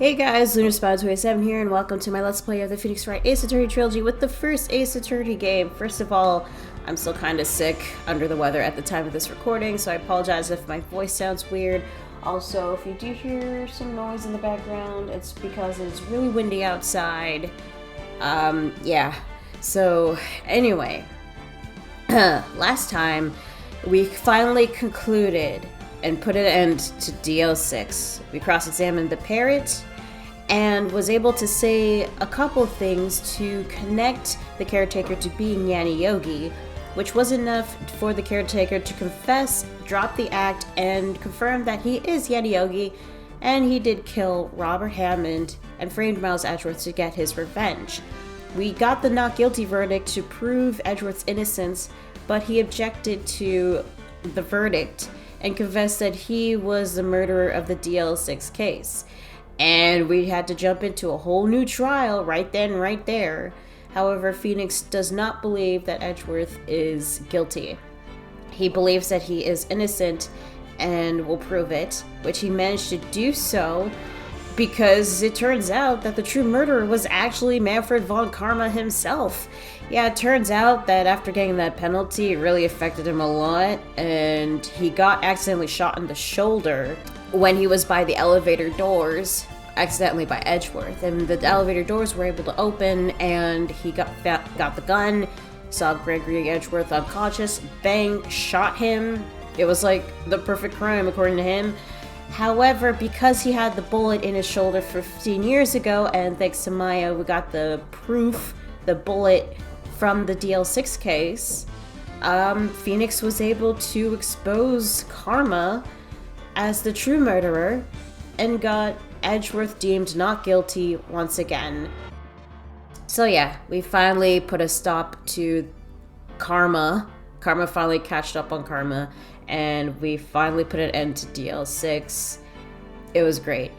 Hey guys, Lunar 27 here, and welcome to my Let's Play of the Phoenix Wright Ace Attorney Trilogy with the first Ace Attorney game. First of all, I'm still kind of sick, under the weather at the time of this recording, so I apologize if my voice sounds weird. Also, if you do hear some noise in the background, it's because it's really windy outside. Yeah. So, anyway, last time we finally concluded and put an end to DL6. We cross-examined the parrot and was able to say a couple things to connect the caretaker to being Yanni Yogi, which was enough for the caretaker to confess, drop the act, and confirm that he is Yanni Yogi, and he did kill Robert Hammond and framed Miles Edgeworth to get his revenge. We got the not guilty verdict to prove Edgeworth's innocence, but he objected to the verdict and confessed that he was the murderer of the DL6 case. And we had to jump into a whole new trial right then, right there. However, Phoenix does not believe that Edgeworth is guilty. He believes that he is innocent and will prove it, which he managed to do so because it turns out that the true murderer was actually Manfred von Karma himself. Yeah, it turns out that after getting that penalty, it really affected him a lot, and he got accidentally shot in the shoulder when he was by the elevator doors, accidentally by Edgeworth, and the elevator doors were able to open, and he got the gun, saw Gregory Edgeworth unconscious, bang, shot him. It was like the perfect crime according to him. However, because he had the bullet in his shoulder 15 years ago, and thanks to Maya, we got the proof, the bullet from the DL6 case, Phoenix was able to expose Karma as the true murderer and got Edgeworth deemed not guilty once again. So yeah, we finally put a stop to Karma. Karma finally catched up on Karma, and we finally put an end to DL6. It was great.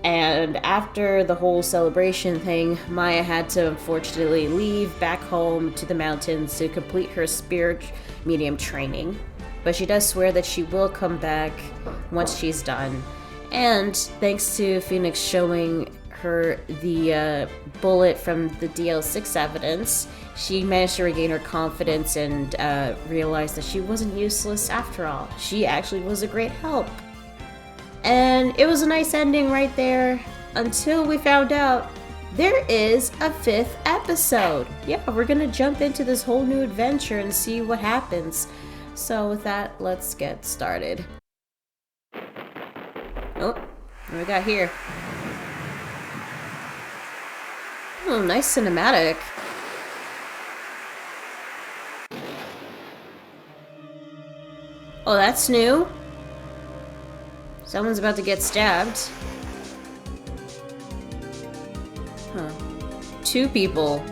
And after the whole celebration thing, Maya had to unfortunately leave back home to the mountains to complete her spirit medium training. But she does swear that she will come back once she's done. And thanks to Phoenix showing her the bullet from the DL6 evidence, she managed to regain her confidence and realized that she wasn't useless after all. She actually was a great help. And it was a nice ending right there, until we found out there is a 5th episode. Yeah, we're gonna jump into this whole new adventure and see what happens. So with that, let's get started. Oh, what do we got here? Oh, nice cinematic. Oh, that's new. Someone's about to get stabbed. Huh. 2 people.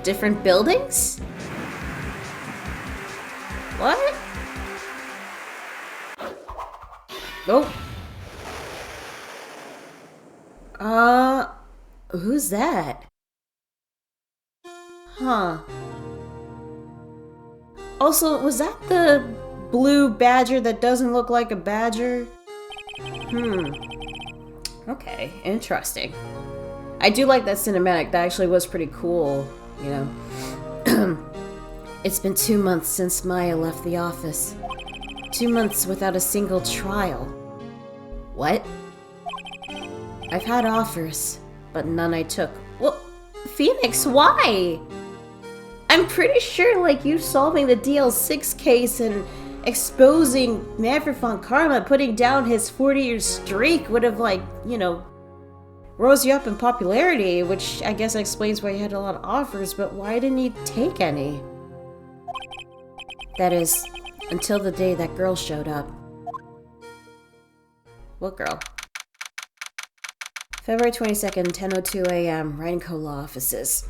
Different buildings? What? Oh. Who's that? Huh. Also, was that the blue badger that doesn't look like a badger? Okay, interesting. I do like that cinematic. That actually was pretty cool, you know. It's been 2 months since Maya left the office. 2 months without a single trial. What? I've had offers, but none I took. Well, Phoenix, why? I'm pretty sure, like, you solving the DL6 case and exposing Manfred von Karma, putting down his 40-year streak would have, like, you know, rose you up in popularity, which I guess explains why you had a lot of offers, but why didn't you take any? That is, until the day that girl showed up. What girl? February 22nd, 10:02 a.m., Rhinco Law Offices.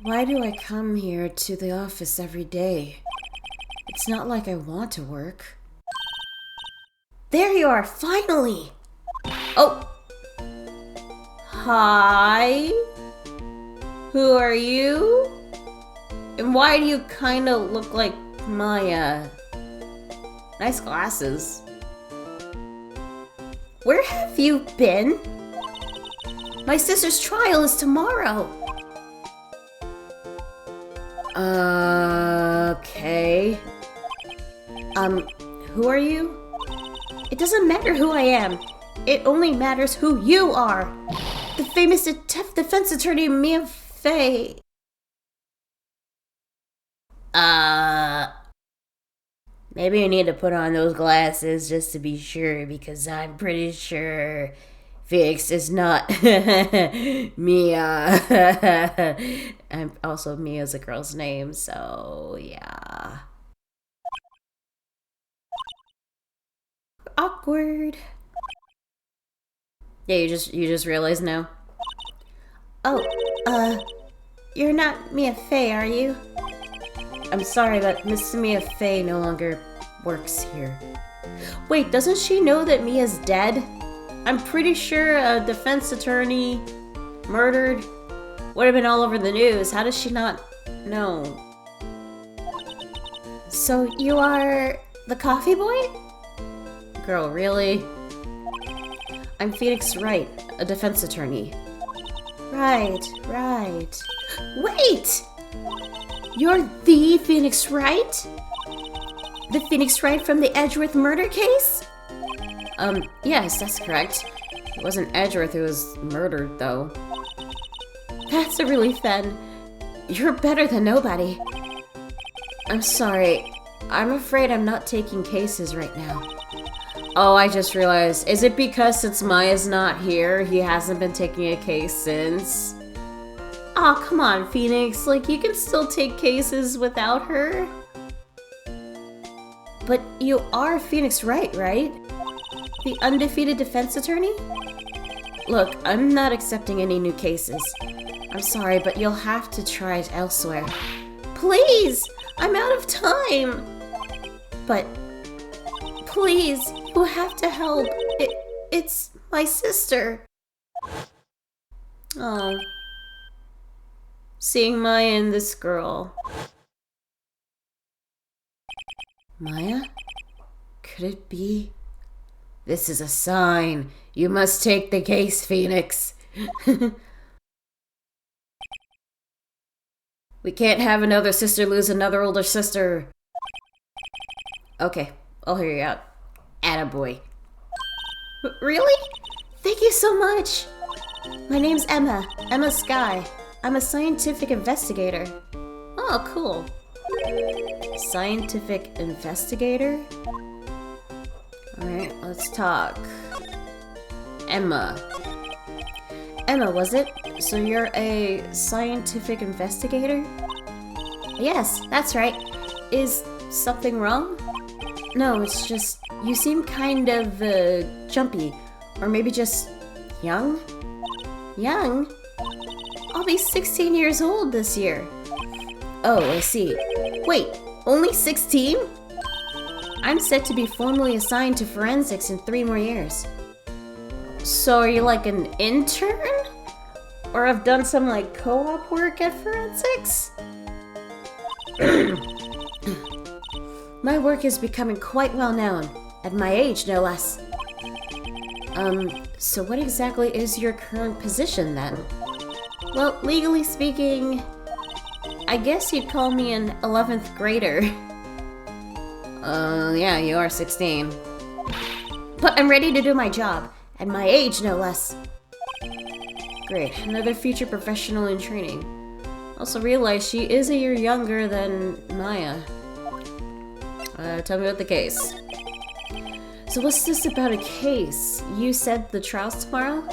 Why do I come here to the office every day? It's not like I want to work. There you are, finally! Oh! Hi? Who are you? And why do you kinda look like Maya? Nice glasses. Where have you been? My sister's trial is tomorrow. Okay. Who are you? It doesn't matter who I am. It only matters who you are. The famous defense attorney Ema Skye. Maybe you need to put on those glasses just to be sure, because I'm pretty sure Phoenix is not Mia. And also Mia's a girl's name, so yeah. Awkward. Yeah, you just realized now. Oh, you're not Ema Skye, are you? I'm sorry, but Miss Ema Skye no longer works here. Wait, doesn't she know that Mia's dead? I'm pretty sure a defense attorney murdered would have been all over the news. How does she not know? So you are the coffee boy? Girl, really? I'm Phoenix Wright, a defense attorney. Right. Wait! You're the Phoenix Wright? The Phoenix Wright from the Edgeworth murder case? Yes, that's correct. It wasn't Edgeworth who was murdered, though. That's a relief, then. You're better than nobody. I'm sorry. I'm afraid I'm not taking cases right now. Oh, I just realized. Is it because since Maya's not here, he hasn't been taking a case since? Aw, oh, come on, Phoenix. Like, you can still take cases without her? But you are Phoenix Wright, right? The undefeated defense attorney? Look, I'm not accepting any new cases. I'm sorry, but you'll have to try it elsewhere. Please! I'm out of time! But... please, you have to help. It's my sister. Oh. Seeing Maya and this girl. Maya? Could it be? This is a sign. You must take the case, Phoenix. We can't have another sister lose another older sister. Okay, I'll hear you out. Attaboy. Really? Thank you so much. My name's Ema Skye. I'm a scientific investigator. Oh, cool. Scientific investigator? Alright, let's talk. Ema, was it? So you're a scientific investigator? Yes, that's right. Is something wrong? No, it's just, you seem kind of, jumpy. Or maybe just young? Young? I'll be 16 years old this year. Oh, I see. Wait, only 16? I'm set to be formally assigned to forensics in 3 more years. So are you like an intern? Or have done some like co-op work at forensics? My work is becoming quite well known, at my age no less. So what exactly is your current position then? Well, legally speaking, I guess you'd call me an 11th grader. Yeah, you are 16. But I'm ready to do my job, at my age no less. Great, another future professional in training. Also realize she is a year younger than Maya. Tell me about the case. So what's this about a case? You said the trial's tomorrow?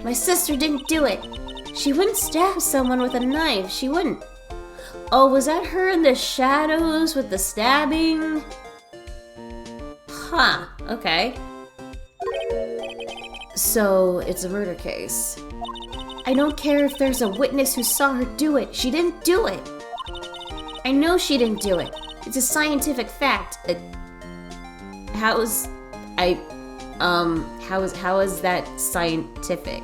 My sister didn't do it. She wouldn't stab someone with a knife. She wouldn't. Oh, was that her in the shadows with the stabbing? Huh, okay. So, it's a murder case. I don't care if there's a witness who saw her do it. She didn't do it. I know she didn't do it. It's a scientific fact. How is that scientific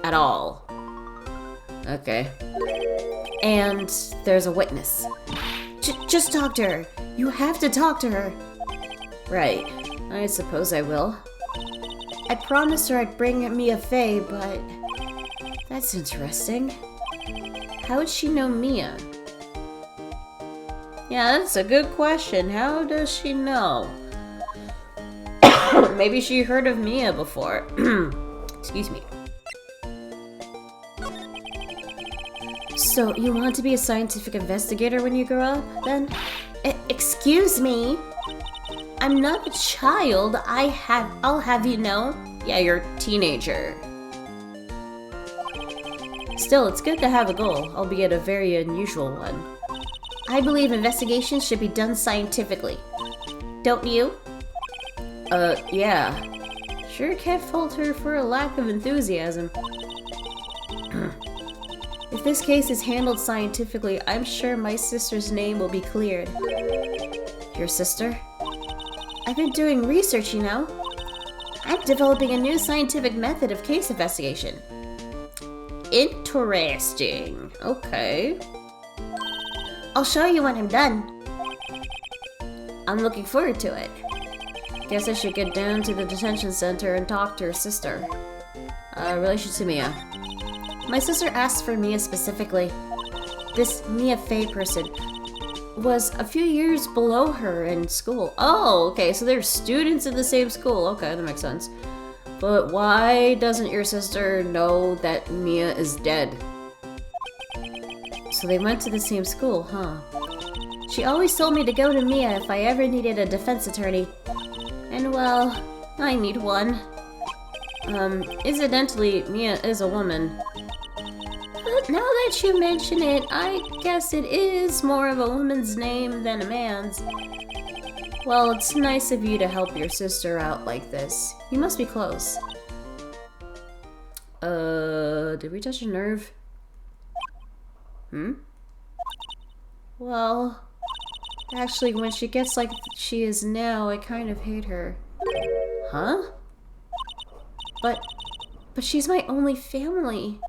at all? Okay. And there's a witness. Just talk to her. You have to talk to her. Right. I suppose I will. I promised her I'd bring Mia Fey, but... That's interesting. How would she know Mia? Yeah, that's a good question. How does she know? Maybe she heard of Mia before. Excuse me. So, you want to be a scientific investigator when you grow up, then? Excuse me? I'm not a child. I'll have you know. Yeah, you're a teenager. Still, it's good to have a goal, albeit a very unusual one. I believe investigations should be done scientifically. Don't you? Yeah. Sure can't fault her for a lack of enthusiasm. If this case is handled scientifically, I'm sure my sister's name will be cleared. Your sister? I've been doing research, you know. I'm developing a new scientific method of case investigation. Interesting. Okay. I'll show you when I'm done. I'm looking forward to it. Guess I should get down to the detention center and talk to her sister. Relation to Mia. My sister asked for Mia specifically. This Mia Fey person was a few years below her in school. Oh, okay, so they're students in the same school. Okay, that makes sense. But why doesn't your sister know that Mia is dead? So they went to the same school, huh? She always told me to go to Mia if I ever needed a defense attorney. And well, I need one. Incidentally, Mia is a woman. But now that you mention it, I guess it is more of a woman's name than a man's. Well, it's nice of you to help your sister out like this. You must be close. Did we touch a nerve? Well, actually, when she gets like she is now, I kind of hate her. Huh? But she's my only family.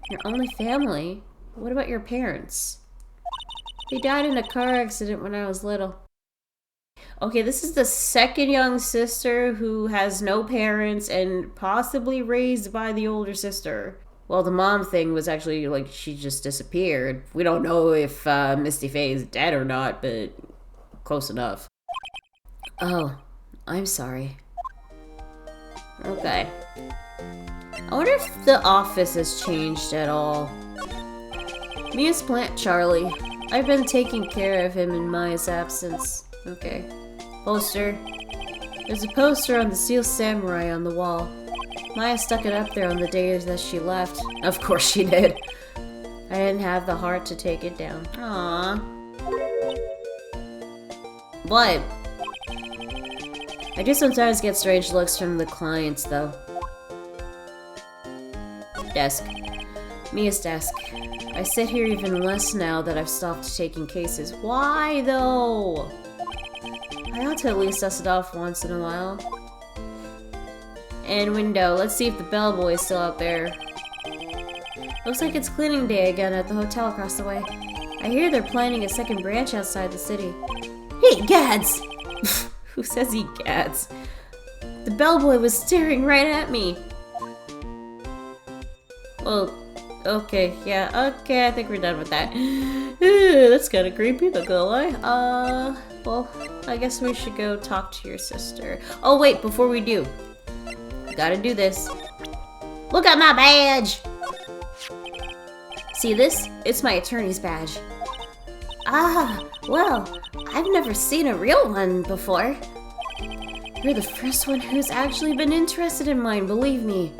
Your only family? What about your parents? They died in a car accident when I was little. Okay, this is the second young sister who has no parents and possibly raised by the older sister. Well, the mom thing was actually like she just disappeared. We don't know if Misty Faye is dead or not, but close enough. Oh, I'm sorry. Okay. I wonder if the office has changed at all. Mia's plant Charlie. I've been taking care of him in Maya's absence. Okay. Poster. There's a poster on the Steel Samurai on the wall. Maya stuck it up there on the day that she left. Of course she did. I didn't have the heart to take it down. Aww. What? I do sometimes get strange looks from the clients, though. Desk. Mia's desk. I sit here even less now that I've stopped taking cases. Why, though? I ought to at least dust it off once in a while. And window. Let's see if the bellboy is still out there. Looks like it's cleaning day again at the hotel across the way. I hear they're planning a second branch outside the city. Hey, Gads! Who says he Gads? The bellboy was staring right at me. Well, okay, yeah, okay, I think we're done with that. That's kind of creepy, not gonna lie. Well, I guess we should go talk to your sister. Oh, wait, before we do. Gotta do this. Look at my badge! See this? It's my attorney's badge. Ah, well, I've never seen a real one before. You're the first one who's actually been interested in mine, believe me.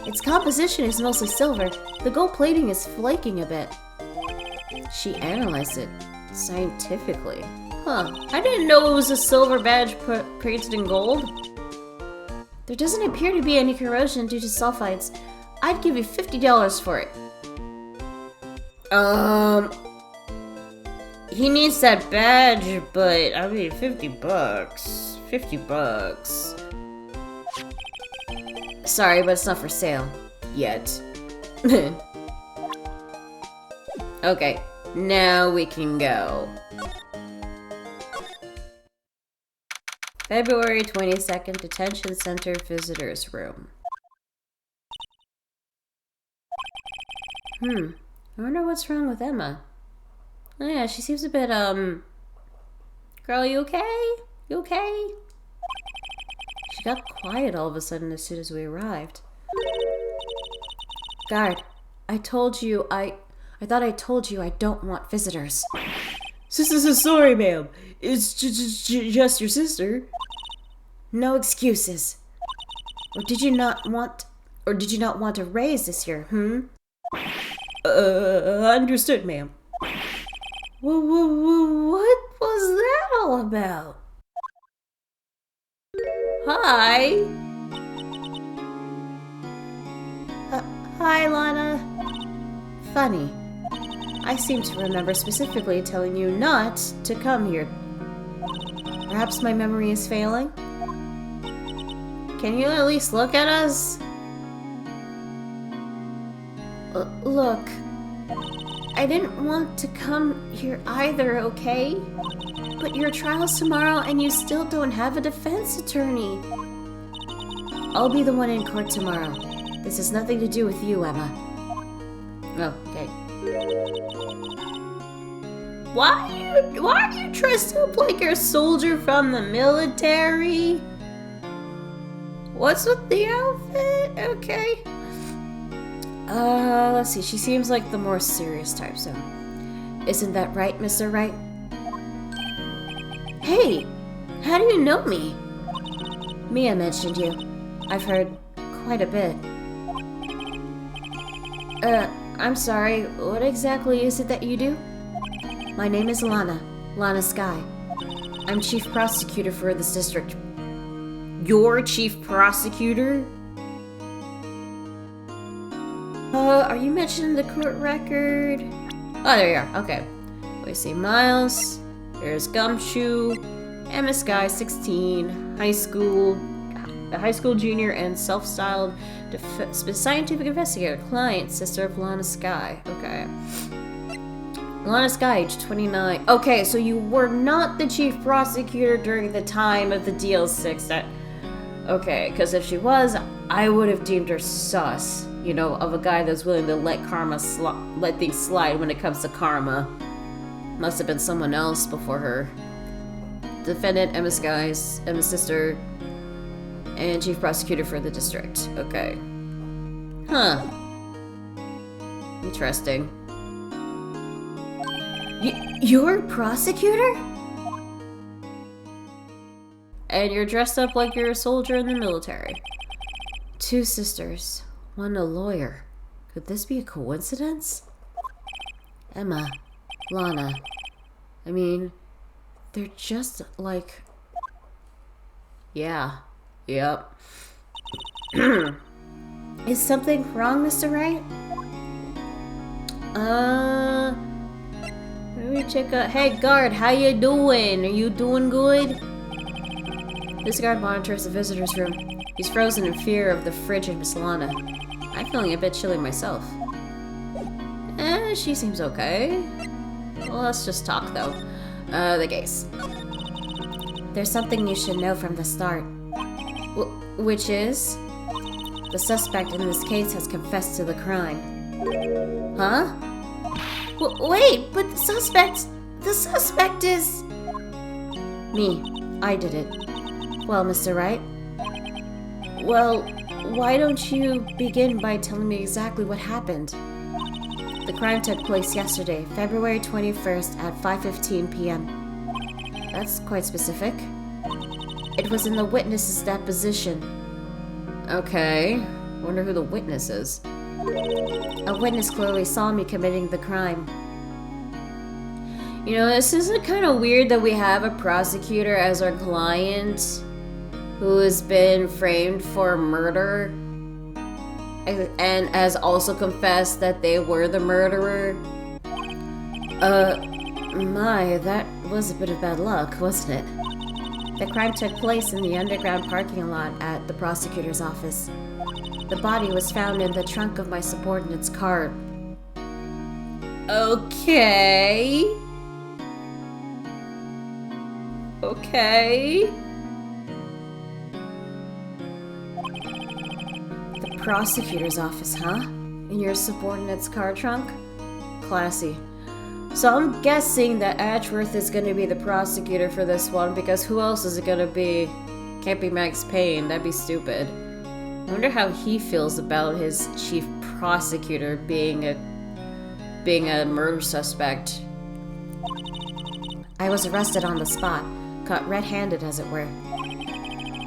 Its composition is mostly silver. The gold plating is flaking a bit. She analyzed it scientifically. Huh, I didn't know it was a silver badge painted in gold. There doesn't appear to be any corrosion due to sulfides. I'd give you $50 for it. He needs that badge, but I mean, $50. $50. Sorry, but it's not for sale. Yet. Okay, now we can go. February 22nd, Detention Center Visitors Room. I wonder what's wrong with Emma. Oh yeah, she seems a bit, Girl, you okay? You okay? She got quiet all of a sudden as soon as we arrived. Guard, I thought I told you I don't want visitors. Sorry, ma'am. It's just your sister. No excuses. Or did you not want a raise this year, Understood, ma'am. What was that all about? Hi. Hi, Lana. Funny. I seem to remember specifically telling you not to come here. Perhaps my memory is failing? Can you at least look at us? Look. I didn't want to come here either, okay? But your trial's tomorrow and you still don't have a defense attorney. I'll be the one in court tomorrow. This has nothing to do with you, Emma. Oh, okay. Why are you dressed up like you're a soldier from the military? What's with the outfit? Okay. Let's see. She seems like the more serious type, so... Isn't that right, Mr. Wright? Hey! How do you know me? Mia mentioned you. I've heard quite a bit. I'm sorry. What exactly is it that you do? My name is Lana Skye. I'm Chief Prosecutor for this district. You're Chief Prosecutor? Are you mentioning the court record? Oh, there you are. Okay. We see Miles. There's Gumshoe. Ema Skye, 16. High school junior and self-styled scientific investigator. Client, sister of Lana Skye. Okay. Lana Skye, age 29. Okay, so you were not the chief prosecutor during the time of the DL6. Okay, because if she was, I would have deemed her sus. You know, of a guy that's willing to let things slide when it comes to karma. Must have been someone else before her. Defendant, Ema Skye's, Emma's sister, and chief prosecutor for the district. Okay. Huh. Interesting. You're a prosecutor? And you're dressed up like you're a soldier in the military. Two sisters. One a lawyer. Could this be a coincidence? Emma. Lana. I mean, they're just like... Yeah. Yep. Is something wrong, Mr. Wright? Let me check out... Hey, guard, how you doing? Are you doing good? This guard monitors the visitor's room. He's frozen in fear of the frigid Miss Lana. I'm feeling a bit chilly myself. She seems okay. Well, let's just talk, though. The case. There's something you should know from the start. Which is? The suspect in this case has confessed to the crime. Huh? Wait, but the suspect is... Me. I did it. Well, Mr. Wright? Well, why don't you begin by telling me exactly what happened? The crime took place yesterday, February 21st at 5:15 p.m. That's quite specific. It was in the witness's deposition. Okay. Wonder who the witness is. A witness clearly saw me committing the crime. You know, this isn't kind of weird that we have a prosecutor as our client who has been framed for murder and has also confessed that they were the murderer. That was a bit of bad luck, wasn't it? The crime took place in the underground parking lot at the prosecutor's office. The body was found in the trunk of my subordinate's car. Okay. prosecutor's office, huh? In your subordinate's car trunk? Classy. So I'm guessing that Edgeworth is gonna be the prosecutor for this one, because who else is it gonna be? Can't be Max Payne, that'd be stupid. I wonder how he feels about his chief prosecutor being a murder suspect. I was arrested on the spot, caught red-handed as it were.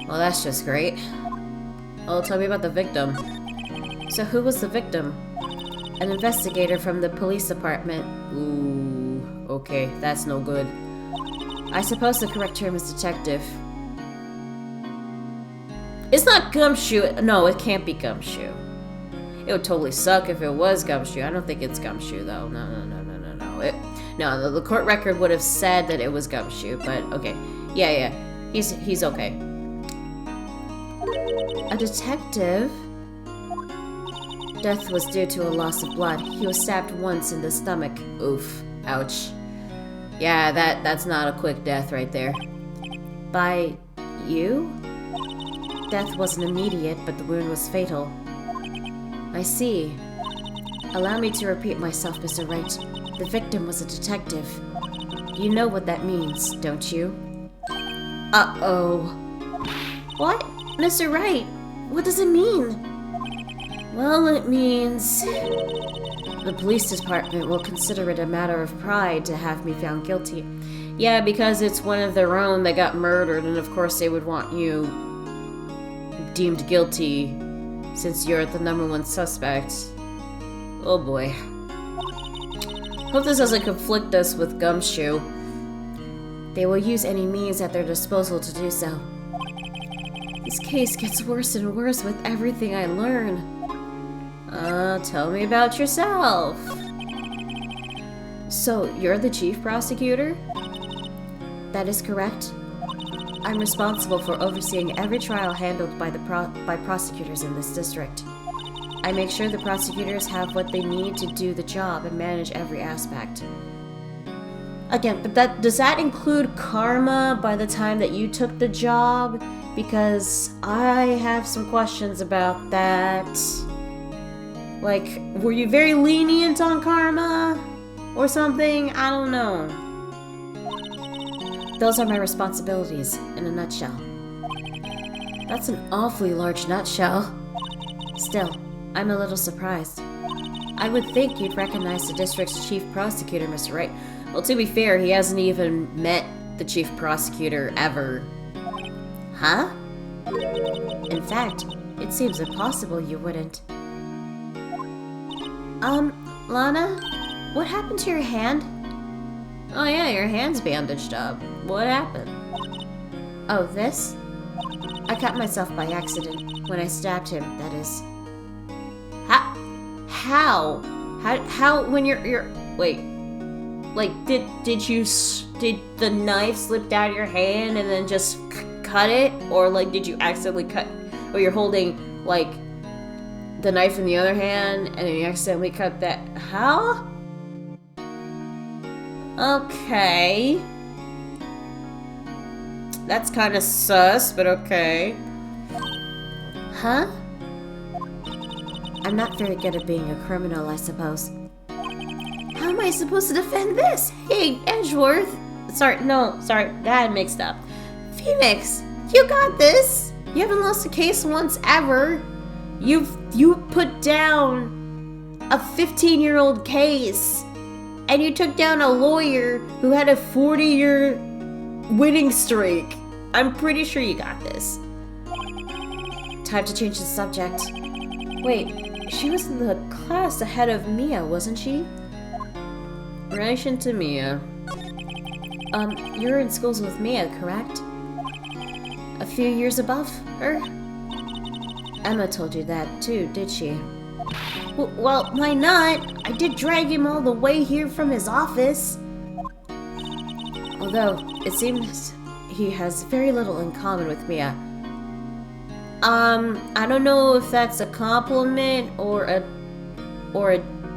Well, that's just great. Oh, tell me about the victim. So who was the victim? An investigator from the police department. Ooh, okay, that's no good. I suppose the correct term is detective. It's not Gumshoe. No, it can't be Gumshoe. It would totally suck if it was Gumshoe. I don't think it's Gumshoe, though. No. No, the court record would have said that it was Gumshoe, but okay. Yeah. He's okay. A detective? Death was due to a loss of blood. He was stabbed once in the stomach. Oof. Ouch. Yeah, that's not a quick death right there. By you? Death wasn't immediate, but the wound was fatal. I see. Allow me to repeat myself, Mr. Wright. The victim was a detective. You know what that means, don't you? Uh-oh. What? Mr. Wright, what does it mean? Well, it means the police department will consider it a matter of pride to have me found guilty. Yeah, because it's one of their own that got murdered, and of course they would want you deemed guilty since you're the #1 suspect. Oh boy. Hope this doesn't conflict us with Gumshoe. They will use any means at their disposal to do so. This case gets worse and worse with everything I learn. Tell me about yourself. So, you're the chief prosecutor? That is correct. I'm responsible for overseeing every trial handled by prosecutors in this district. I make sure the prosecutors have what they need to do the job and manage every aspect. Again, but does that include karma by the time that you took the job? Because I have some questions about that. Like, were you very lenient on karma? Or something? I don't know. Those are my responsibilities, in a nutshell. That's an awfully large nutshell. Still, I'm a little surprised. I would think you'd recognize the district's chief prosecutor, Mr. Wright. Well, to be fair, he hasn't even met the chief prosecutor ever. Huh? In fact, it seems impossible you wouldn't. Lana? What happened to your hand? Oh yeah, your hand's bandaged up. What happened? Oh, this? I cut myself by accident. When I stabbed him, that is. How? How when you're wait. Like, did the knife slip out of your hand and then just cut it? Or like, did you accidentally cut, or you're holding like the knife in the other hand and then you accidentally cut that? How? Okay. That's kind of sus, but okay. Huh? I'm not very good at being a criminal, I suppose. How am I supposed to defend this? Hey, Edgeworth! Sorry, got it mixed up. Phoenix, you got this! You haven't lost a case once ever. You put down a 15-year-old case, and you took down a lawyer who had a 40-year winning streak. I'm pretty sure you got this. Time to change the subject. Wait, she was in the class ahead of Mia, wasn't she? Relation to Mia. You're in schools with Mia, correct? A few years above her? Emma told you that too, did she? Well, why not? I did drag him all the way here from his office. Although, it seems he has very little in common with Mia. I don't know if that's a compliment or a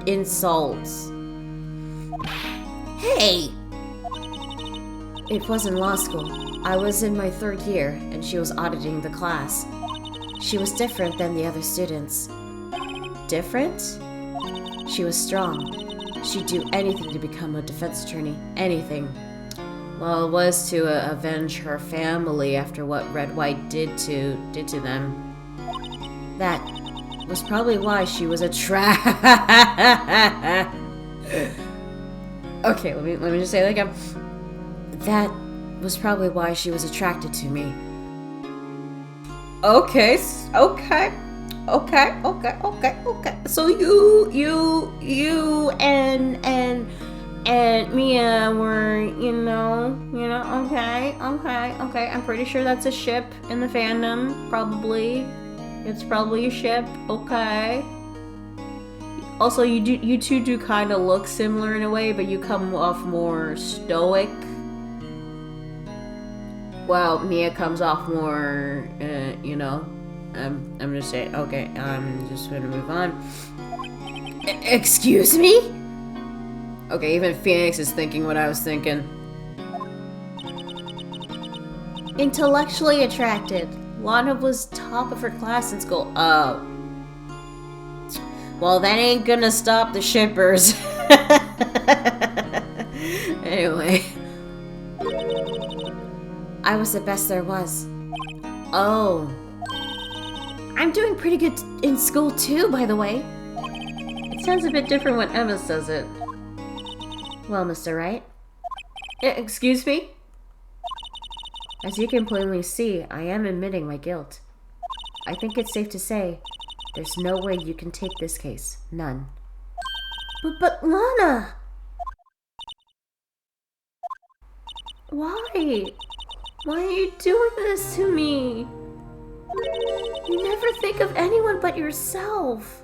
insult. Hey! It was in law school. I was in my 3rd year, and she was auditing the class. She was different than the other students. Different? She was strong. She'd do anything to become a defense attorney. Anything. Well, it was to avenge her family after what Red White did to them. That was probably why she was Okay, let me just say that again. That was probably why she was attracted to me. Okay. So you and Mia were, okay. I'm pretty sure that's a ship in the fandom, probably. It's probably a ship, okay. Also, you two do kind of look similar in a way, but you come off more stoic. Well, Mia comes off more, I'm gonna say, okay, I'm just gonna move on. Excuse me? Okay, even Phoenix is thinking what I was thinking. Intellectually attracted. Lana was top of her class in school. Oh. Well, that ain't gonna stop the shippers. Anyway. I was the best there was. Oh. I'm doing pretty good in school too, by the way. It sounds a bit different when Emma says it. Well, Mr. Wright. Excuse me? As you can plainly see, I am admitting my guilt. I think it's safe to say, there's no way you can take this case. None. But Lana! Why? Why are you doing this to me? You never think of anyone but yourself.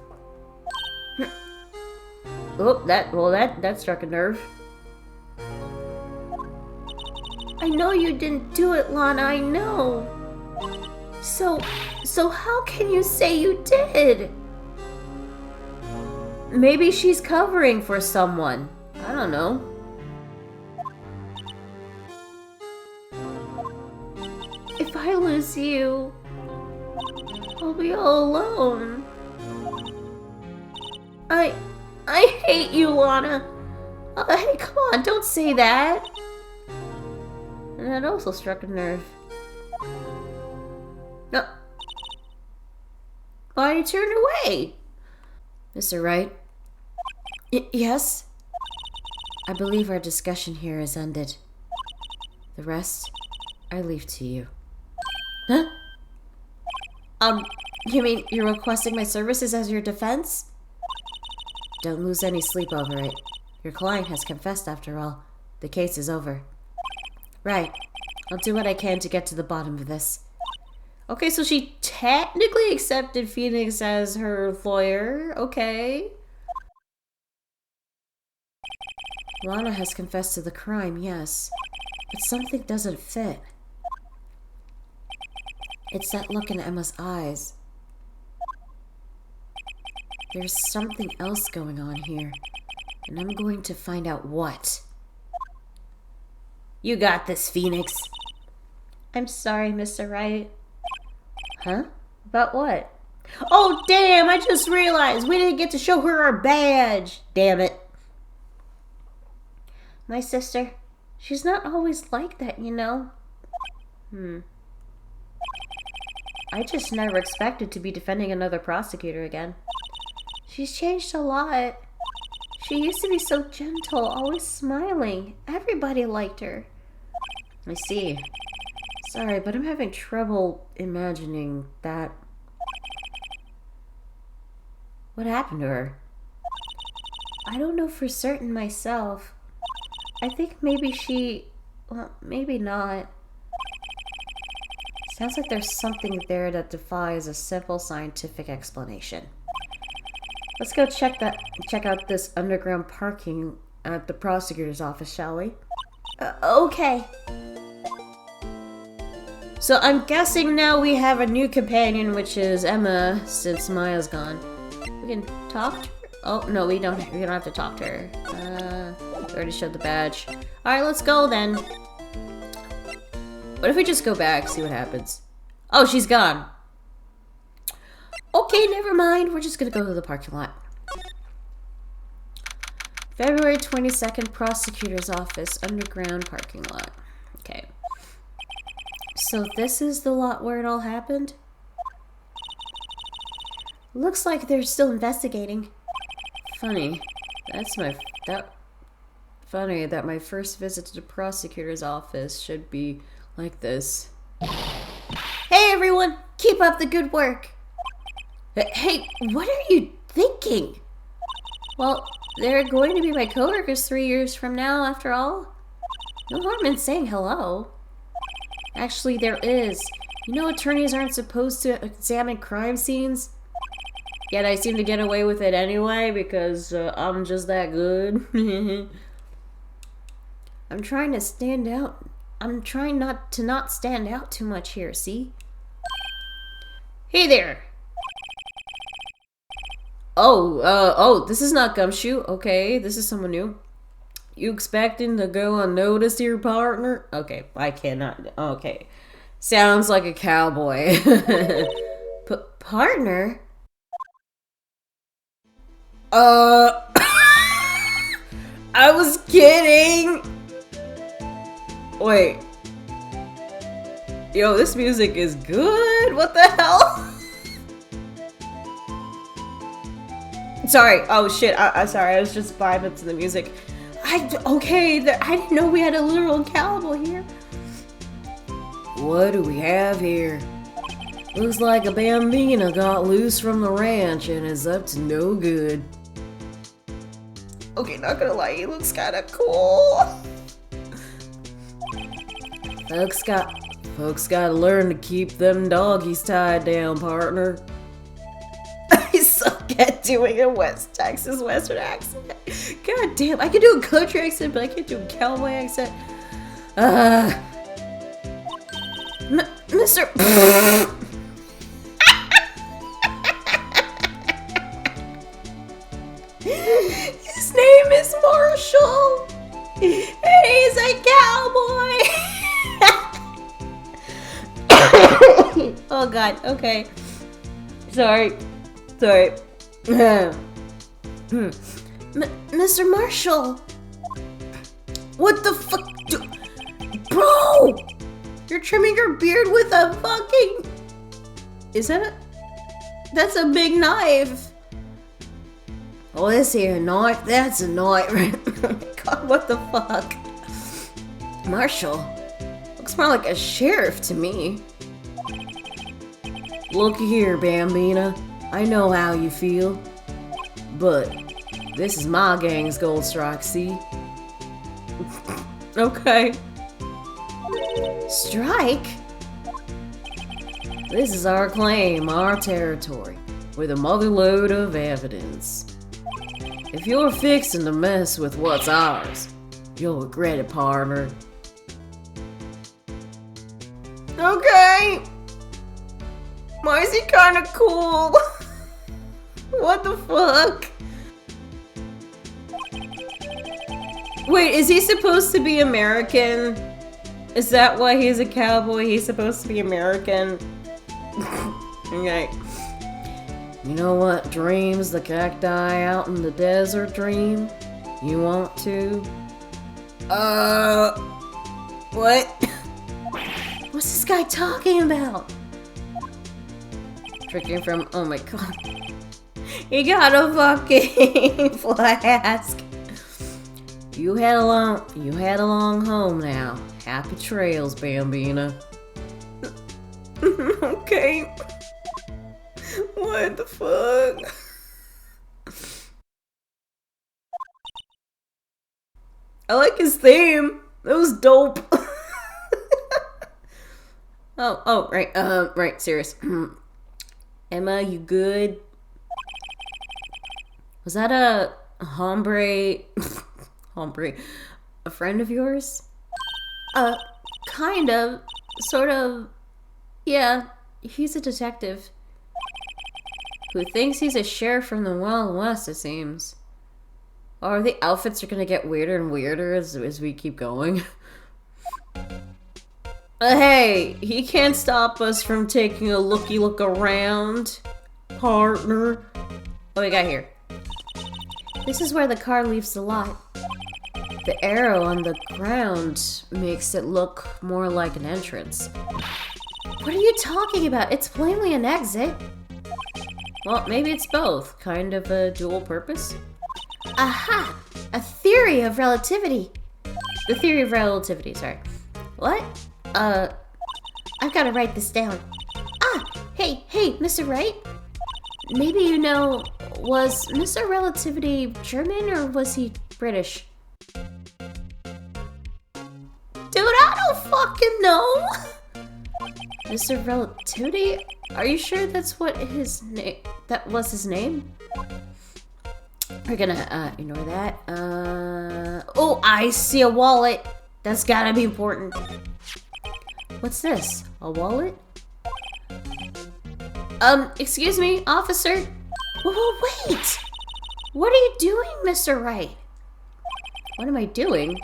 Oh, that struck a nerve. I know you didn't do it, Lana, I know. So how can you say you did? Maybe she's covering for someone. I don't know. If I lose you, I'll be all alone. I hate you, Lana. Hey, come on, don't say that. And that also struck a nerve. No. Why did you turn away? Mr. Wright? Yes? I believe our discussion here is ended. The rest, I leave to you. Huh? You mean you're requesting my services as your defense? Don't lose any sleep over it. Your client has confessed after all. The case is over. Right. I'll do what I can to get to the bottom of this. Okay, so she technically accepted Phoenix as her lawyer. Okay. Lana has confessed to the crime, yes. But something doesn't fit. It's that look in Emma's eyes. There's something else going on here. And I'm going to find out what. You got this, Phoenix. I'm sorry, Mr. Wright. Huh? About what? Oh, damn! I just realized we didn't get to show her our badge. Damn it. My sister, she's not always like that, you know. I just never expected to be defending another prosecutor again. She's changed a lot. She used to be so gentle, always smiling. Everybody liked her. I see. Sorry, but I'm having trouble imagining that. What happened to her? I don't know for certain myself. I think maybe she... well, maybe not. Sounds like there's something there that defies a simple scientific explanation. Let's go check out this underground parking at the prosecutor's office, shall we? Okay. So I'm guessing now we have a new companion, which is Emma, since Maya's gone. We can talk to her? Oh, no, we don't have to talk to her. We already showed the badge. Alright, let's go then. What if we just go back, see what happens? Oh, she's gone. Okay, never mind. We're just gonna go to the parking lot. February 22nd, prosecutor's office, underground parking lot. Okay. So this is the lot where it all happened? Looks like they're still investigating. Funny. Funny that my first visit to the prosecutor's office should be like this. Hey everyone! Keep up the good work! Hey, what are you thinking? Well, they're going to be my coworkers 3 years from now, after all. No harm in saying hello. Actually, there is. You know attorneys aren't supposed to examine crime scenes? Yet I seem to get away with it anyway because I'm just that good. I'm trying to stand out. I'm trying not to stand out too much here, see? Hey there! Oh, this is not Gumshoe. Okay, this is someone new. You expecting to go unnoticed here, partner? Okay, I cannot. Okay. Sounds like a cowboy. Partner? I was kidding! Wait. Yo, this music is good. What the hell? Sorry. Oh shit. I'm sorry. I was just vibing to the music. Okay. I didn't know we had a literal cowboy here. What do we have here? Looks like a bambina got loose from the ranch and is up to no good. Okay, not gonna lie, he looks kinda cool. Folks gotta learn to keep them doggies tied down, partner. I suck at doing a West Texas Western accent. God damn, I can do a country accent, but I can't do a cowboy accent. Mr. His name is Marshall. And he's a cowboy. Oh god, okay. Sorry. Mr. Marshall. What the fuck? Bro! You're trimming your beard with a fucking... Is that a... That's a big knife. Oh, this here a knife? That's a knife, right? God, what the fuck? Marshall? Looks more like a sheriff to me. Looky here, Bambina. I know how you feel. But this is my gang's gold strike, see? Okay. Strike? This is our claim, our territory, with a motherload of evidence. If you're fixing to mess with what's ours, you'll regret it, partner. Okay. Why is he kinda cool? What the fuck? Wait, is he supposed to be American? Is that why he's a cowboy? He's supposed to be American? Okay. You know what dreams the cacti out in the desert dream? You want to? What? What's this guy talking about? Drinking from, oh my god. He got a fucking flask. You head along home now. Happy trails, Bambina. Okay. What the fuck? I like his theme. That was dope. Right, serious. Emma, you good? Was that a hombre? Hombre, a friend of yours? Kind of, sort of. Yeah, he's a detective who thinks he's a sheriff from the Wild West, it seems. Or the outfits are gonna get weirder and weirder as we keep going. Hey, he can't stop us from taking a looky look around. partner. What we got here? This is where the car leaves the lot. The arrow on the ground makes it look more like an entrance. What are you talking about? It's plainly an exit. Well, maybe it's both. Kind of a dual purpose. Aha! A theory of relativity. The theory of relativity, sorry. What? I've got to write this down. Ah! Hey, Mr. Wright? Maybe you know, was Mr. Relativity German or was he British? Dude, I don't fucking know! Mr. Relativity? Are you sure that's what his name, that was his name? We're gonna, ignore that. Oh, I see a wallet! That's gotta be important. What's this? A wallet? Excuse me, officer? Whoa, wait! What are you doing, Mr. Wright? What am I doing?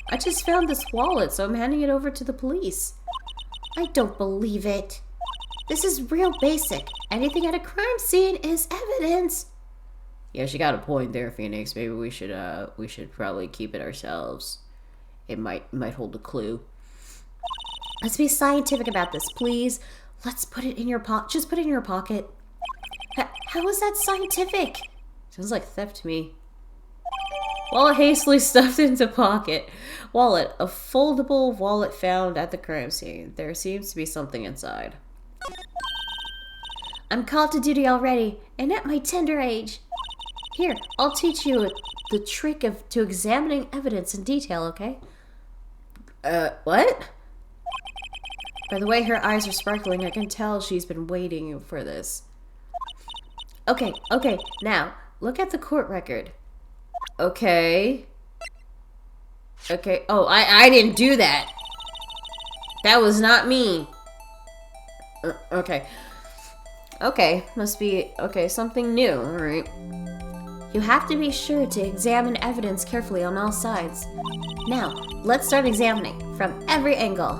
I just found this wallet, so I'm handing it over to the police. I don't believe it. This is real basic. Anything at a crime scene is evidence. Yeah, she got a point there, Phoenix. Maybe we should probably keep it ourselves. It might hold a clue. Let's be scientific about this, please. Let's put it in your pocket. Just put it in your pocket. How is that scientific? Sounds like theft to me. Wallet hastily stuffed into pocket. Wallet. A foldable wallet found at the crime scene. There seems to be something inside. I'm called to duty already, and at my tender age. Here, I'll teach you the trick to examining evidence in detail, okay? What? By the way her eyes are sparkling, I can tell she's been waiting for this. Okay, now, look at the court record. Okay. Oh, I didn't do that. That was not me. Okay, must be, something new, alright. You have to be sure to examine evidence carefully on all sides. Now, let's start examining from every angle.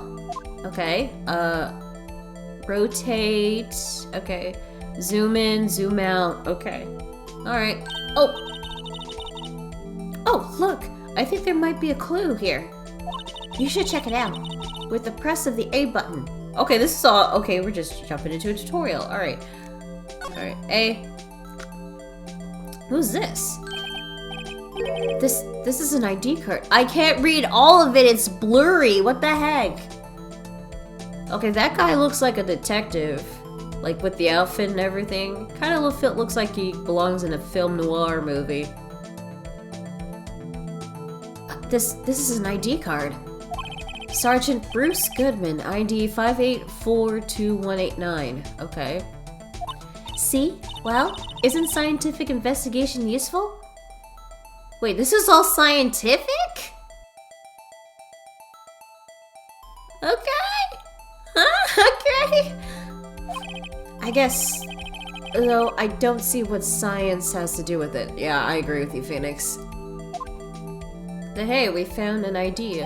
Okay, rotate, okay, zoom in, zoom out, okay. Alright, oh, look, I think there might be a clue here. You should check it out, with the press of the A button. Okay, this is all, okay, we're just jumping into a tutorial, alright. Alright, A. Who's this? This is an ID card. I can't read all of it, it's blurry, what the heck? Okay, that guy looks like a detective. Like with the outfit and everything. Kind of looks like he belongs in a film noir movie. This is an ID card. Sergeant Bruce Goodman, ID 5842189. Okay. See? Well, isn't scientific investigation useful? Wait, this is all scientific? Okay. Okay. I guess, though, I don't see what science has to do with it. Yeah, I agree with you, Phoenix. Hey, we found an ID.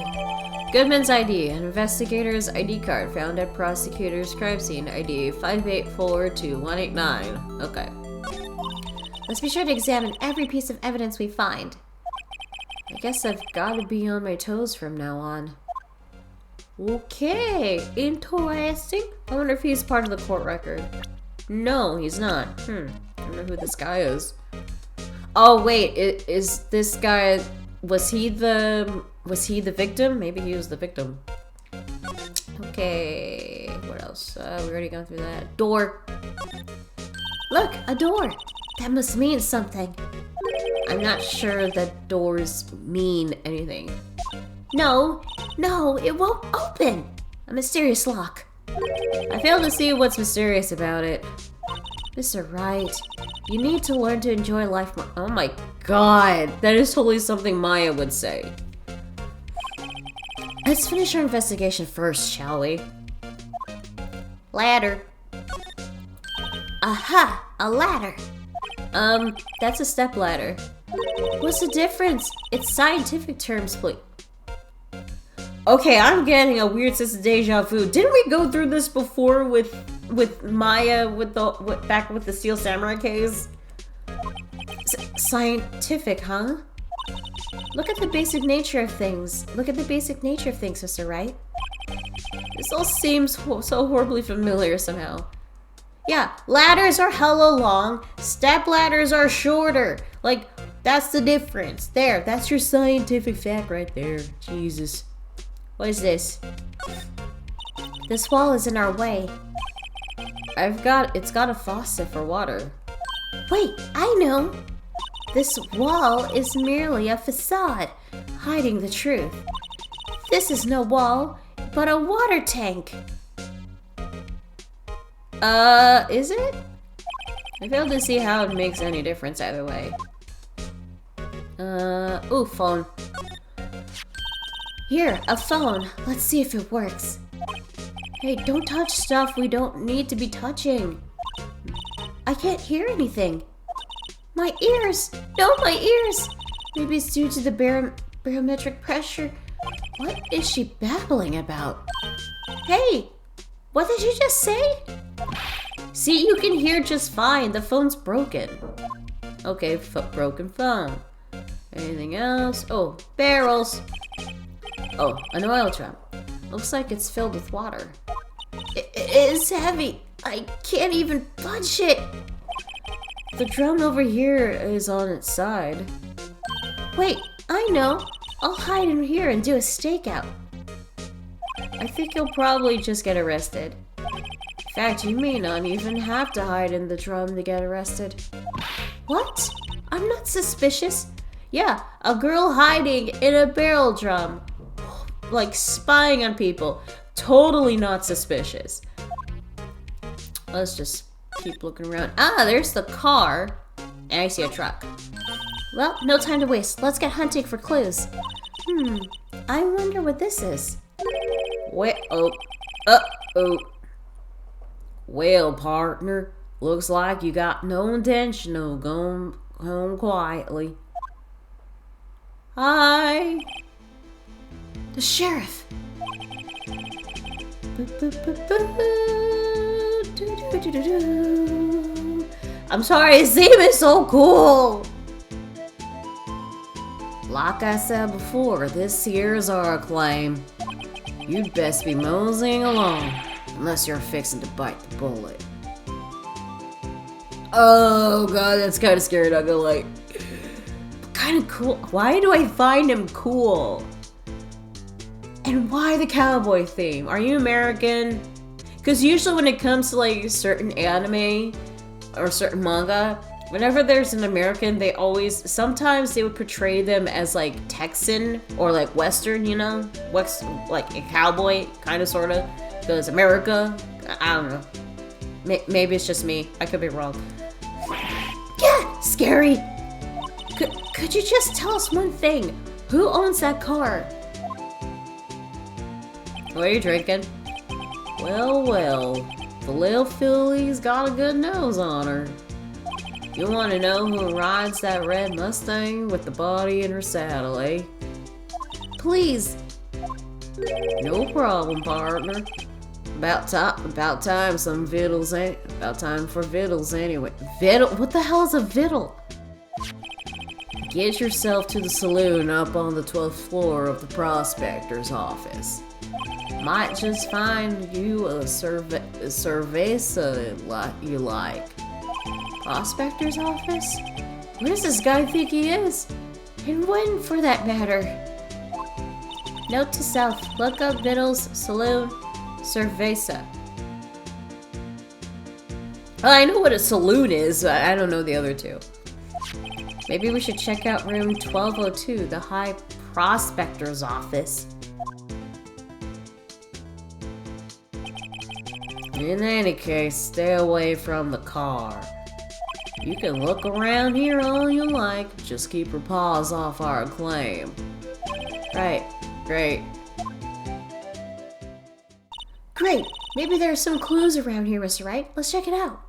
Goodman's ID, an investigator's ID card found at prosecutor's crime scene, ID 5842189. Okay. Let's be sure to examine every piece of evidence we find. I guess I've got to be on my toes from now on. Okay, interesting. I wonder if he's part of the court record. No, he's not. I don't know who this guy is. Oh wait, is this guy, was he the victim? Maybe he was the victim. Okay, what else? We already gone through that. Door. Look, a door. That must mean something. I'm not sure that doors mean anything. No, it won't open. A mysterious lock. I fail to see what's mysterious about it. Mr. Wright, you need to learn to enjoy life more. Oh my god, that is totally something Maya would say. Let's finish our investigation first, shall we? Ladder. Aha, a ladder. That's a step ladder. What's the difference? It's scientific terms, please. Okay, I'm getting a weird sense of deja vu. Didn't we go through this before with with Maya back with the Steel Samurai case. Scientific, huh? Look at the basic nature of things. Mr. Wright. This all seems so horribly familiar somehow. Yeah, ladders are hella long. Step ladders are shorter. Like, that's the difference. There, that's your scientific fact right there. Jesus. What is this? This wall is in our way. It's got a faucet for water. Wait, I know. This wall is merely a facade, hiding the truth. This is no wall, but a water tank. Is it? I failed to see how it makes any difference either way. Ooh, phone. Here, a phone. Let's see if it works. Hey, don't touch stuff we don't need to be touching. I can't hear anything. My ears! No, my ears! Maybe it's due to the barometric pressure. What is she babbling about? Hey! What did you just say? See, you can hear just fine. The phone's broken. Okay, broken phone. Anything else? Oh, barrels. Oh, an oil drum. Looks like it's filled with water. It is heavy. I can't even budge it. The drum over here is on its side. Wait, I know. I'll hide in here and do a stakeout. I think you'll probably just get arrested. In fact, you may not even have to hide in the drum to get arrested. What? I'm not suspicious. Yeah, a girl hiding in a barrel drum. Like spying on people. Totally not suspicious. Let's just keep looking around. Ah, there's the car. And I see a truck. Well, no time to waste. Let's get hunting for clues. I wonder what this is. Uh-oh. Well, partner, looks like you got no intention of going home quietly. Hi. The sheriff. I'm sorry, his name is so cool. Like I said before, this here's our claim. You'd best be moseying along, unless you're fixing to bite the bullet. Oh god, that's kind of scary, not gonna lie. Kind of cool. Why do I find him cool? And why the cowboy theme? Are you American? Because usually when it comes to like certain anime or certain manga, whenever there's an American, sometimes they would portray them as like Texan or like Western, you know? Like a cowboy, kind of, sort of. Because America, I don't know. Maybe it's just me. I could be wrong. Yeah, scary. Could you just tell us one thing? Who owns that car? What are you drinking? Well, the little filly's got a good nose on her. You want to know who rides that red Mustang with the body in her saddle, eh? Please. No problem, partner. About time some vittles ain't. About time for vittles anyway. Vittle? What the hell is a vittle? Get yourself to the saloon up on the 12th floor of the prospector's office. Might just find you a cerveza you like. Prospector's office? Where does this guy think he is? And when, for that matter? Note to self, look up Vittles, Saloon, Cerveza. Well, I know what a saloon is, but I don't know the other two. Maybe we should check out room 1202, the High Prospector's office. In any case, stay away from the car. You can look around here all you like, just keep your paws off our claim. Right, great. Great, maybe there are some clues around here, Mr. Wright. Let's check it out.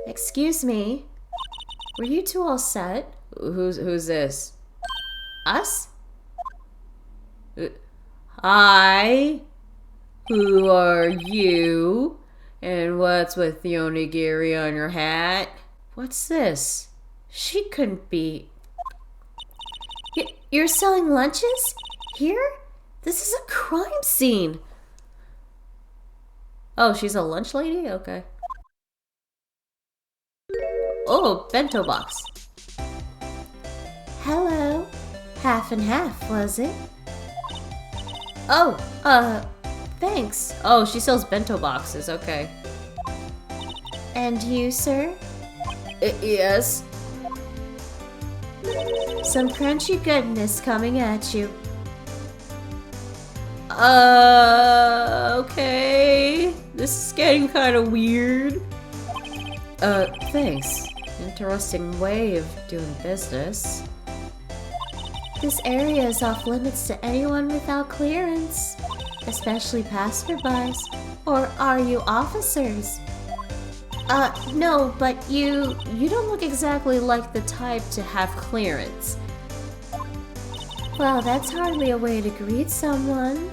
Excuse me, were you two all set? Who's this? Us? Hi? Who are you? And what's with the onigiri on your hat? What's this? She couldn't be... You're selling lunches? Here? This is a crime scene. Oh, she's a lunch lady? Okay. Oh, bento box. Hello. Half and half, was it? Oh, thanks. Oh, she sells bento boxes, okay. And you, sir? Yes. Some crunchy goodness coming at you. Okay. This is getting kind of weird. Thanks. Interesting way of doing business. This area is off limits to anyone without clearance, especially passerbys. Or are you officers? No, but you don't look exactly like the type to have clearance. Well, that's hardly a way to greet someone.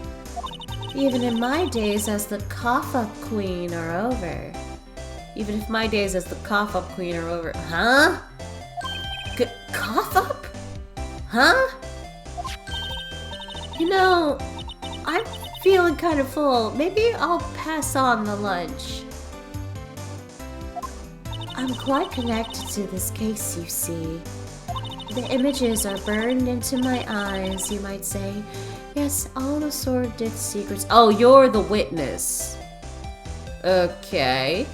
Even in my days as the cough-up queen are over. Even if my days as the cough-up queen are over. Huh? Cough-up? Huh? You know, I'm feeling kind of full. Maybe I'll pass on the lunch. I'm quite connected to this case, you see. The images are burned into my eyes, you might say. Yes, all the sordid secrets. Oh, you're the witness. Okay.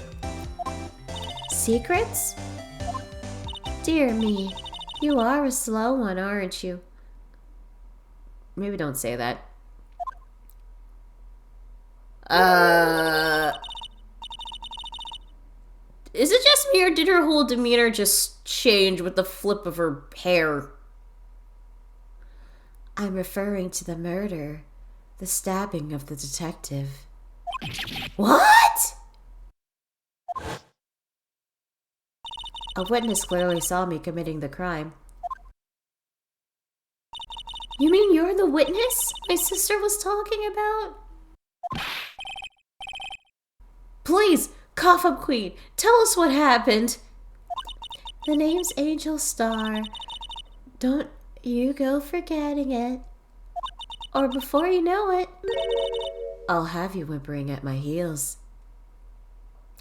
Secrets? Dear me, you are a slow one, aren't you? Maybe don't say that. Is it just me, or did her whole demeanor just change with the flip of her hair? I'm referring to the murder. The stabbing of the detective. What? A witness clearly saw me committing the crime. You mean you're the witness my sister was talking about? Please, cough-up queen, tell us what happened. The name's Angel Star. Don't you go forgetting it. Or before you know it, I'll have you whimpering at my heels.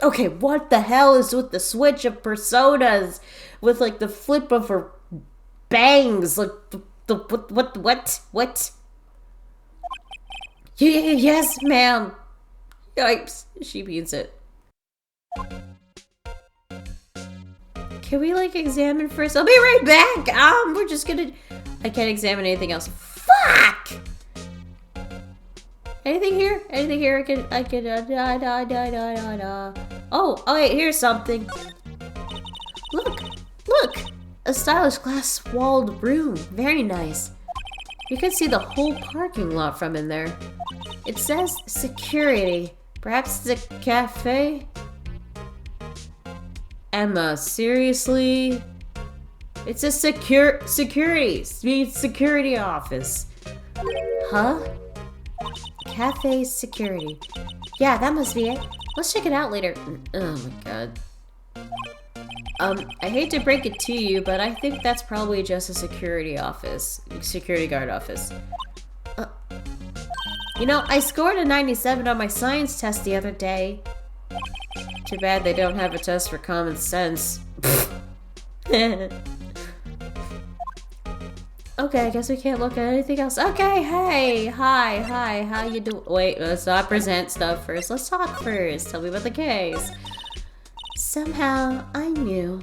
Okay, what the hell is with the switch of personas? With like the flip of her bangs, like the what? Yes, ma'am. Yipes, she means it. Can we like examine first? I'll be right back. We're just gonna. I can't examine anything else. Fuck. Anything here? Anything here? I could. Oh, wait. Here's something. Look. A stylish glass-walled room. Very nice. You can see the whole parking lot from in there. It says security. Perhaps it's a cafe? Emma, seriously? It's a security. Means security office. Huh? Cafe security. Yeah, that must be it. Let's check it out later. Oh my god. I hate to break it to you, but I think that's probably just a security guard office. You know, I scored a 97 on my science test the other day. Too bad they don't have a test for common sense. Okay, I guess we can't look at anything else. Okay, hey, hi, how you doing? Wait, let's not present stuff first. Let's talk first. Tell me about the case. Somehow, I knew.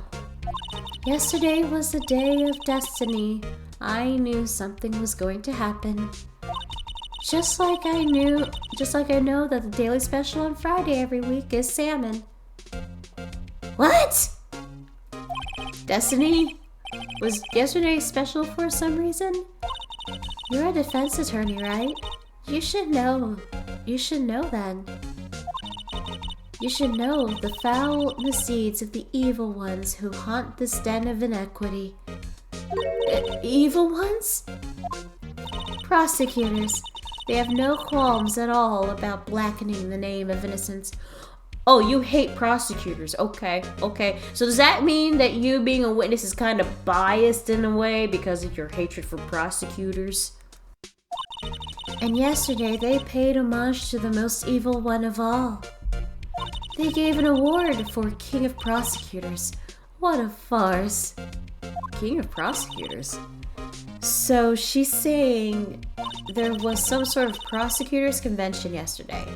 Yesterday was the day of destiny. I knew something was going to happen. Just like I know that the daily special on Friday every week is salmon. What? Destiny? Was yesterday special for some reason? You're a defense attorney, right? You should know. You should know then. You should know the foul misdeeds of the evil ones who haunt this den of inequity. Evil ones? Prosecutors. They have no qualms at all about blackening the name of innocence. Oh, you hate prosecutors. Okay, okay. So does that mean that you being a witness is kind of biased in a way because of your hatred for prosecutors? And yesterday they paid homage to the most evil one of all. They gave an award for King of Prosecutors. What a farce. King of Prosecutors? So she's saying there was some sort of prosecutors convention yesterday.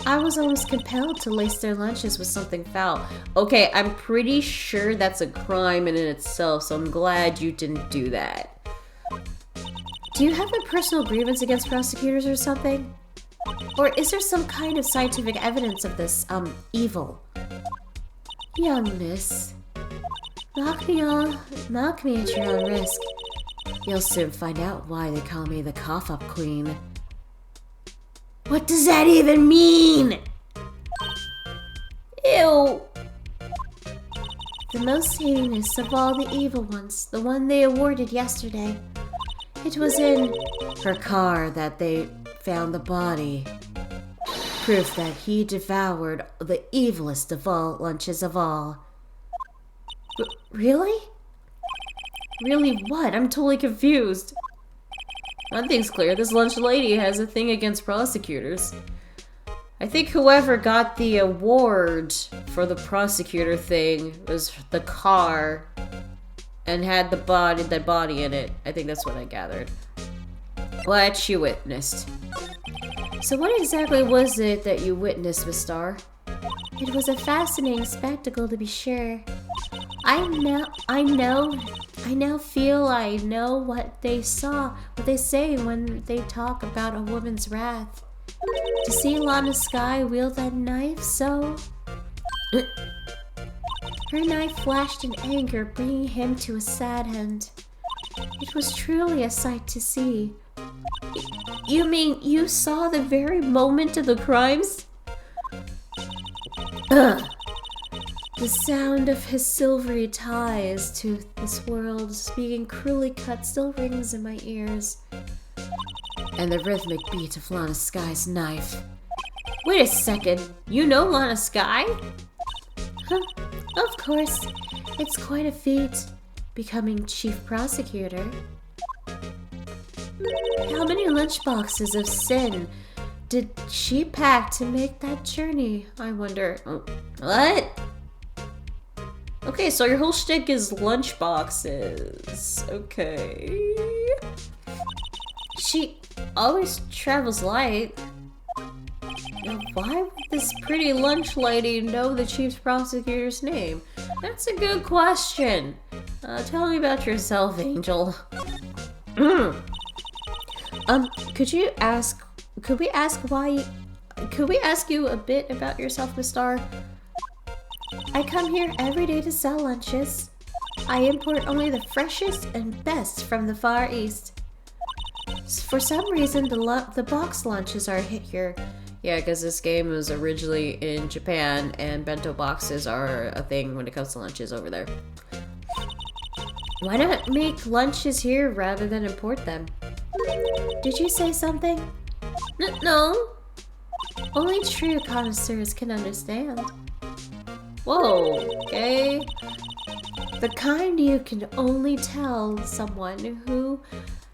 I was almost compelled to lace their lunches with something foul. Okay, I'm pretty sure that's a crime in itself, so I'm glad you didn't do that. Do you have a personal grievance against prosecutors or something? Or is there some kind of scientific evidence of this, evil? Young miss, knock me at your own risk. You'll soon find out why they call me the cough-up queen. What does that even mean? Ew! The most heinous of all the evil ones, the one they awarded yesterday. It was in her car that they found the body. Proof that he devoured the evilest of all lunches of all. Really? Really what? I'm totally confused. One thing's clear, this lunch lady has a thing against prosecutors. I think whoever got the award for the prosecutor thing was the car and had the body in it. I think that's what I gathered. What you witnessed. So what exactly was it that you witnessed, Miss Starr? It was a fascinating spectacle, to be sure. I now feel I know what they say when they talk about a woman's wrath. To see Lana Skye wield that knife so... Her knife flashed in anger, bringing him to a sad end. It was truly a sight to see. You mean you saw the very moment of the crimes? Ugh. The sound of his silvery ties to this world being cruelly cut still rings in my ears. And the rhythmic beat of Lana Skye's knife. Wait a second, you know Lana Skye? Huh, of course. It's quite a feat, becoming Chief Prosecutor. How many lunchboxes of sin did she pack to make that journey, I wonder? What? Okay, so your whole shtick is lunchboxes. Okay. She always travels light. Now, why would this pretty lunch lady know the chief prosecutor's name? That's a good question. Tell me about yourself, Angel. Could we ask you a bit about yourself, Miss Starr? I come here every day to sell lunches. I import only the freshest and best from the Far East. For some reason, the box lunches are hit here. Yeah, because this game was originally in Japan, and bento boxes are a thing when it comes to lunches over there. Why not make lunches here rather than import them? Did you say something? No. Only true connoisseurs can understand. Whoa, okay. The kind you can only tell someone who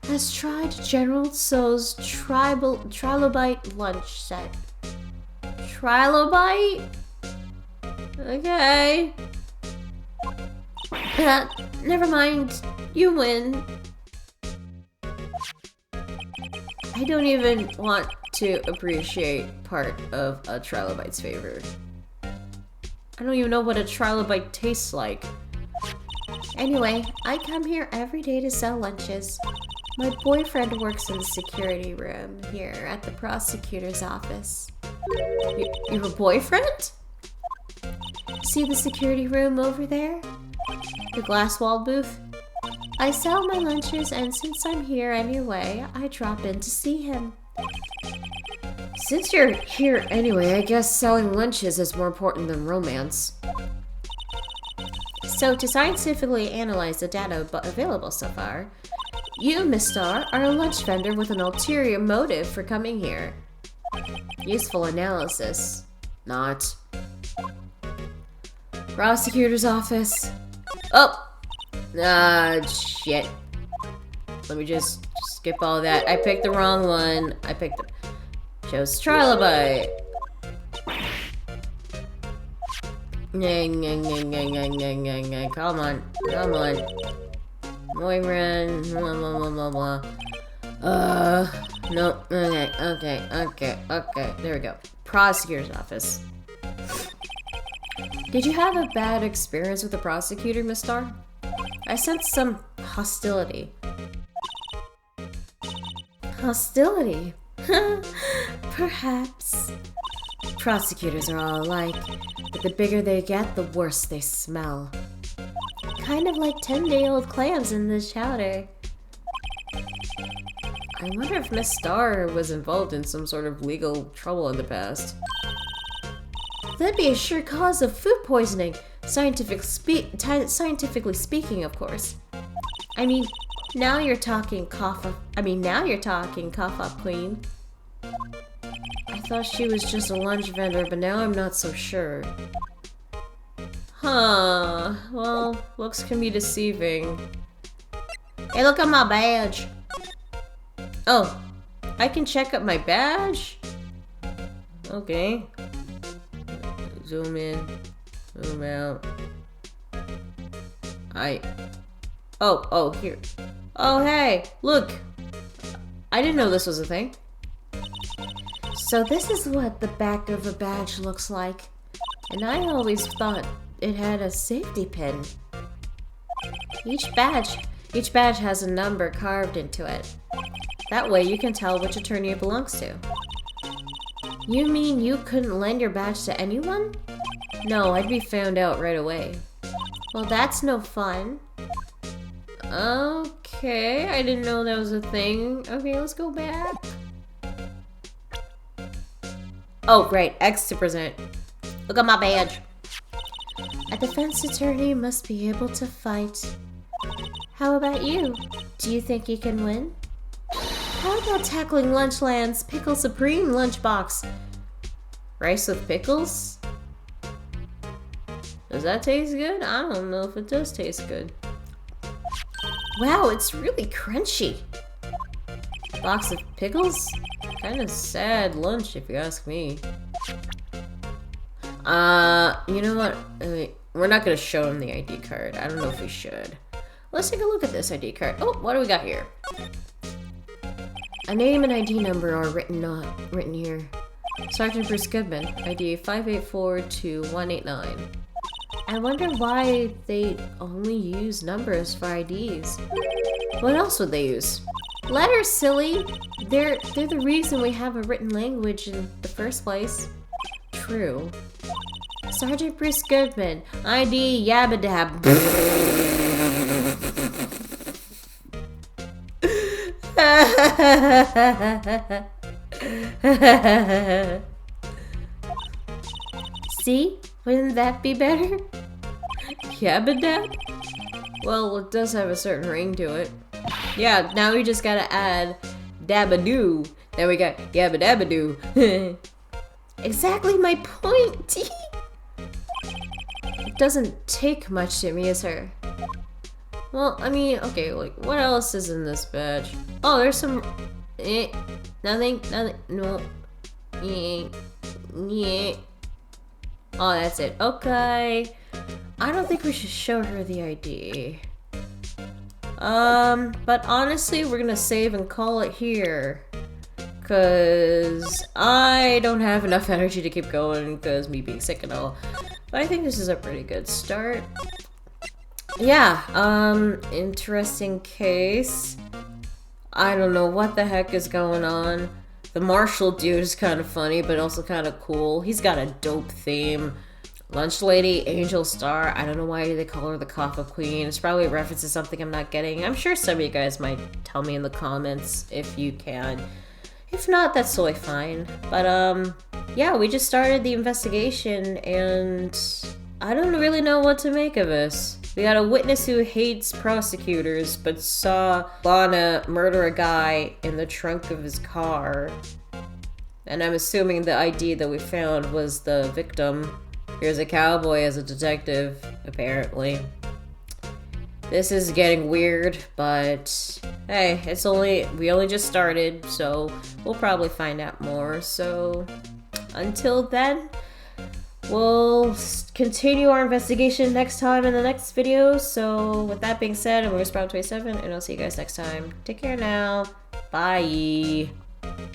has tried General Tso's Trilobite lunch set. Trilobite? Okay. Never mind. You win. I don't even want to appreciate part of a Trilobite's favor. I don't even know what a Trilobite tastes like. Anyway, I come here every day to sell lunches. My boyfriend works in the security room here at the prosecutor's office. Your boyfriend? See the security room over there? The glass-walled booth? I sell my lunches, and since I'm here anyway, I drop in to see him. Since you're here anyway, I guess selling lunches is more important than romance. So to scientifically analyze the data available so far, you, Miss Starr, are a lunch vendor with an ulterior motive for coming here. Useful analysis. not. Prosecutor's office. Oh! Ah, shit. Let me just skip all that. I picked the wrong one. I picked the... Chose Trilogy. Come on. Come on. Boyfriend. Blah, blah, blah, blah, blah. No. Okay. There we go. Prosecutor's office. Did you have a bad experience with the prosecutor, Miss Starr? I sense some hostility. Hostility? Perhaps. Prosecutors are all alike, but the bigger they get, the worse they smell. Kind of like 10-day-old clams in the chowder. I wonder if Miss Starr was involved in some sort of legal trouble in the past. That'd be a sure cause of food poisoning, scientifically speaking, of course. I mean, now you're talking cough up queen. I thought she was just a lunch vendor, but now I'm not so sure. Huh. Well, looks can be deceiving. Hey, look at my badge. Oh, I can check up my badge? Okay. Zoom in. Zoom out. Oh, here. Oh, hey, look. I didn't know this was a thing. So this is what the back of a badge looks like. And I always thought it had a safety pin. Each badge has a number carved into it. That way you can tell which attorney it belongs to. You mean you couldn't lend your badge to anyone? No, I'd be found out right away. Well, that's no fun. Okay, I didn't know that was a thing. Okay, let's go back. Oh, right, X to present. Look at my badge. A defense attorney must be able to fight. How about you? Do you think you can win? How about tackling Lunchland's Pickle Supreme lunchbox? Rice with pickles? Does that taste good? I don't know if it does taste good. Wow, it's really crunchy. Box of pickles? Kind of sad lunch if you ask me. You know what? We're not gonna show him the ID card. I don't know if we should. Let's take a look at this ID card. Oh, what do we got here? A name and ID number are written here. Sergeant Bruce Goodman, ID 5842189. I wonder why they only use numbers for IDs. What else would they use? Letters, silly! They're the reason we have a written language in the first place. True. Sergeant Bruce Goodman, ID Yabadab. See? Wouldn't that be better? Yabadab? Well, it does have a certain ring to it. Yeah, now we just gotta add dabadoo. Then we got yabadabadoo. Exactly my point! It doesn't take much to amuse her. Well, I mean, okay, like, what else is in this badge? Oh, there's some... nothing, no. Yeah. Oh, that's it. Okay. I don't think we should show her the ID. But honestly, we're gonna save and call it here. Cause I don't have enough energy to keep going because me being sick and all. But I think this is a pretty good start. Yeah, interesting case. I don't know what the heck is going on. The Marshall dude is kind of funny, but also kind of cool. He's got a dope theme. Lunch Lady, Angel Star, I don't know why they call her the Coffee Queen. It's probably a reference to something I'm not getting. I'm sure some of you guys might tell me in the comments if you can. If not, that's totally fine. But, yeah, we just started the investigation, and I don't really know what to make of this. We got a witness who hates prosecutors, but saw Lana murder a guy in the trunk of his car. And I'm assuming the ID that we found was the victim. Here's a cowboy as a detective, apparently. This is getting weird, but hey, we only just started, so we'll probably find out more. So until then, we'll continue our investigation next time in the next video. So with that being said, I'm Sprout27, and I'll see you guys next time. Take care now. Bye.